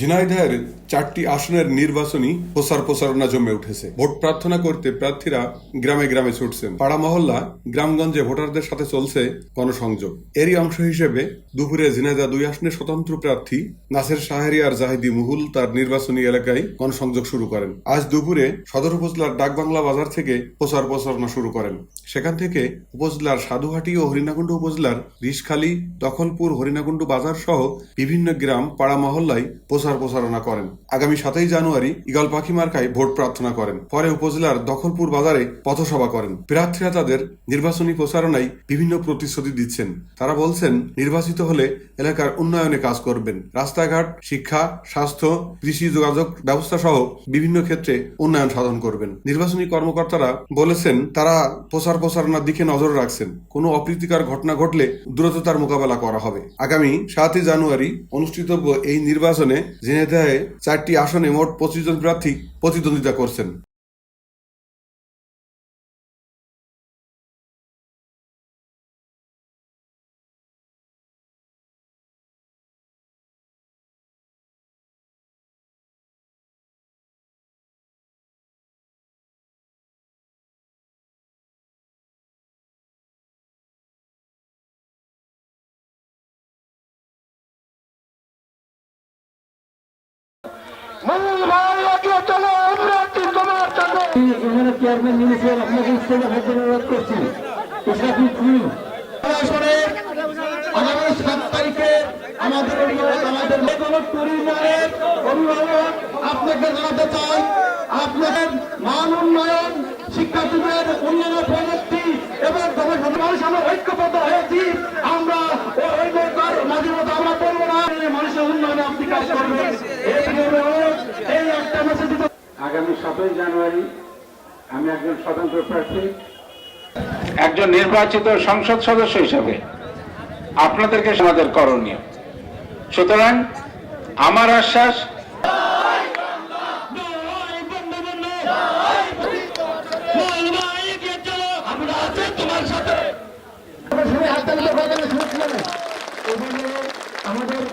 ঝিনাইদহের 4টি আসনের নির্বাচনী প্রচারণা জমে উঠেছে। ভোট প্রার্থনা করতে প্রার্থীরা গ্রামে গ্রামে ছুটছেন। পাড়া মহল্লা গ্রামগঞ্জে ভোটারদের সাথে চলছে গণসংযোগ। এরই অংশ হিসেবে দুপুরে ঝিনাইদহ 2 আসনের স্বতন্ত্র প্রার্থী নাসের শাহরিয়ার জাহিদি মুহুল তার নির্বাচনী এলাকায় গণসংযোগ শুরু করেন। আজ দুপুরে সদর উপজেলার ডাকবাংলা বাজার থেকে প্রচারণা শুরু করেন। সেখান থেকে উপজেলার সাধুহাটি ও হরিণাকুণ্ড উপজেলার রিশখালী, দখলপুর, হরিণাকুণ্ড বাজার সহ বিভিন্ন গ্রাম পাড়া মহল্লায় প্রচারণা করেন। আগামী 7ই জানুয়ারি ঈগল পাখি মার্কায় ভোট প্রার্থনা করেন। পরে উপজেলার দখলপুর বাজারে পথসভা করেন। প্রার্থীরা তাদের নির্বাচনী প্রচারণায় বিভিন্ন প্রতিশ্রুতি দিচ্ছেন। তারা বলছেন, নির্বাচিত হলে এলাকার উন্নয়নে কাজ করবেন। রাস্তাঘাট, শিক্ষা, স্বাস্থ্য, কৃষি, যোগাযোগ ব্যবস্থা সহ বিভিন্ন ক্ষেত্রে উন্নয়ন সাধন করবেন। নির্বাচনী কর্মকর্তারা বলেছেন, তারা প্রচারণার দিকে নজর রাখছেন। কোনো অপ্রীতিকর ঘটনা ঘটলে দ্রুত তার মোকাবেলা করা হবে। আগামী 7ই জানুয়ারি অনুষ্ঠিতব্য এই নির্বাচনে ঝিনাইদহে 4টি আসনে মোট 25 জন প্রার্থী প্রতিদ্বন্দ্বিতা করছেন। এখানে চেয়ারম্যান মিনিস্টার আপনাকে ইস্তেফা দিতে অনুরোধ করছি। আগামী 7 তারিখে আমাদের পরিবারের অভিভাবক আপনাকে জানাতে চাই, আপনাদের মান উন্নয়ন, শিক্ষার্থীদের উন্নয়ন প্রযুক্তি এবং মানুষ আমরা ঐক্যবদ্ধ হয়েছি। আমরা মাঝে মধ্যে আমরা বলবো না, মানুষের উন্নয়নে আপনি কাজ করবেন। এই একটা মেসেজ দিতে আগামী 7ই জানুয়ারি আমি একজন স্বতন্ত্র প্রার্থী, একজন নির্বাচিত সংসদ সদস্য হিসাবে আপনাদেরকে আমাদের করণীয়। সুতরাং আমার আশ্বাস, আমাদের